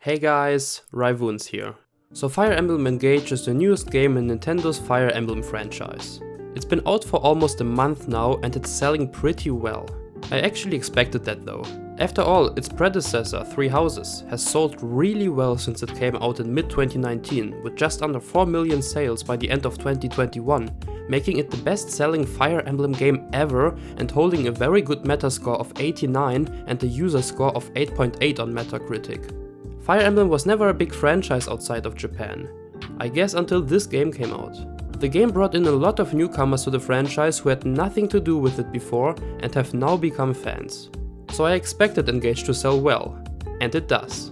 Hey guys, Raivuns here. So Fire Emblem Engage is the newest game in Nintendo's Fire Emblem franchise. It's been out for almost a month now and it's selling pretty well. I actually expected that though. After all, its predecessor, Three Houses, has sold really well since it came out in mid-2019 with just under 4 million sales by the end of 2021, making it the best-selling Fire Emblem game ever and holding a very good Metascore of 89 and a user score of 8.8 on Metacritic. Fire Emblem was never a big franchise outside of Japan, I guess until this game came out. The game brought in a lot of newcomers to the franchise who had nothing to do with it before and have now become fans. So I expected Engage to sell well, and it does.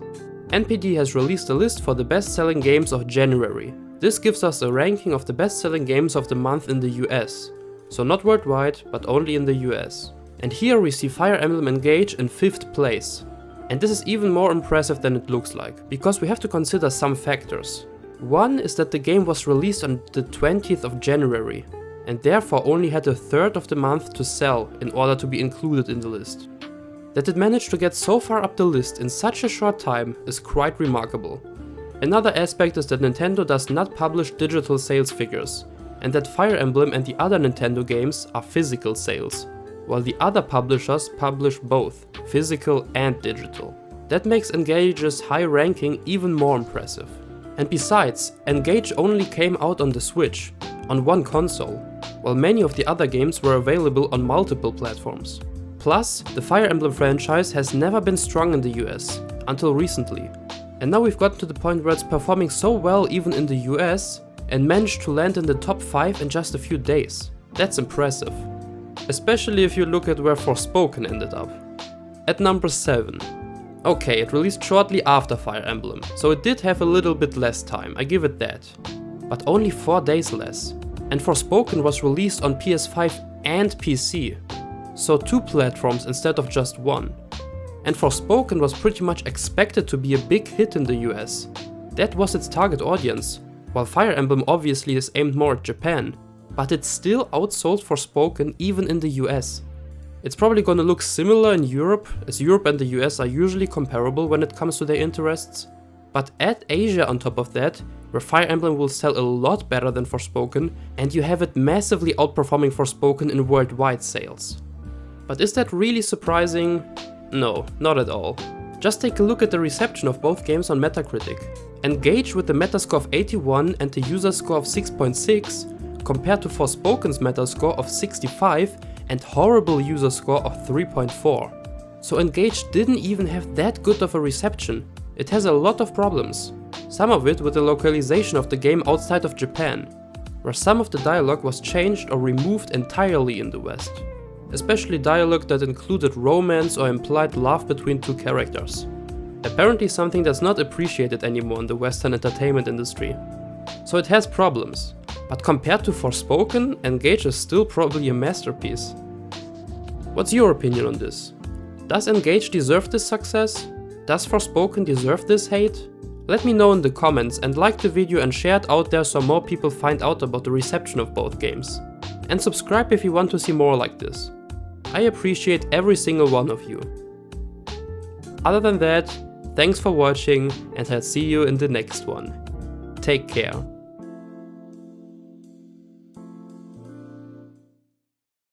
NPD has released a list for the best-selling games of January. This gives us a ranking of the best-selling games of the month in the US. So not worldwide, but only in the US. And here we see Fire Emblem Engage in 5th place. And this is even more impressive than it looks like, because we have to consider some factors. One is that the game was released on the 20th of January, and therefore only had a third of the month to sell in order to be included in the list. That it managed to get so far up the list in such a short time is quite remarkable. Another aspect is that Nintendo does not publish digital sales figures, and that Fire Emblem and the other Nintendo games are physical sales, while the other publishers publish both, physical and digital. That makes Engage's high ranking even more impressive. And besides, Engage only came out on the Switch, on one console, while many of the other games were available on multiple platforms. Plus, the Fire Emblem franchise has never been strong in the US, until recently. And now we've gotten to the point where it's performing so well even in the US, and managed to land in the top 5 in just a few days. That's impressive. Especially if you look at where Forspoken ended up. At number 7. Okay, it released shortly after Fire Emblem, so it did have a little bit less time, I give it that. But only 4 days less. And Forspoken was released on PS5 and PC. So 2 platforms instead of just 1. And Forspoken was pretty much expected to be a big hit in the US. That was its target audience, while Fire Emblem obviously is aimed more at Japan. But it still outsold Forspoken even in the US. It's probably gonna look similar in Europe, as Europe and the US are usually comparable when it comes to their interests. But add Asia on top of that, where Fire Emblem will sell a lot better than Forspoken, and you have it massively outperforming Forspoken in worldwide sales. But is that really surprising? No, not at all. Just take a look at the reception of both games on Metacritic. Engage with the Metascore of 81 and the user score of 6.6, compared to Forspoken's Metascore of 65 and horrible user score of 3.4. So Engage didn't even have that good of a reception. It has a lot of problems. Some of it with the localization of the game outside of Japan, where some of the dialogue was changed or removed entirely in the West. Especially dialogue that included romance or implied love between 2 characters. Apparently something that's not appreciated anymore in the Western entertainment industry. So it has problems. But compared to Forspoken, Engage is still probably a masterpiece. What's your opinion on this? Does Engage deserve this success? Does Forspoken deserve this hate? Let me know in the comments and like the video and share it out there so more people find out about the reception of both games. And subscribe if you want to see more like this. I appreciate every single one of you. Other than that, thanks for watching and I'll see you in the next one. Take care.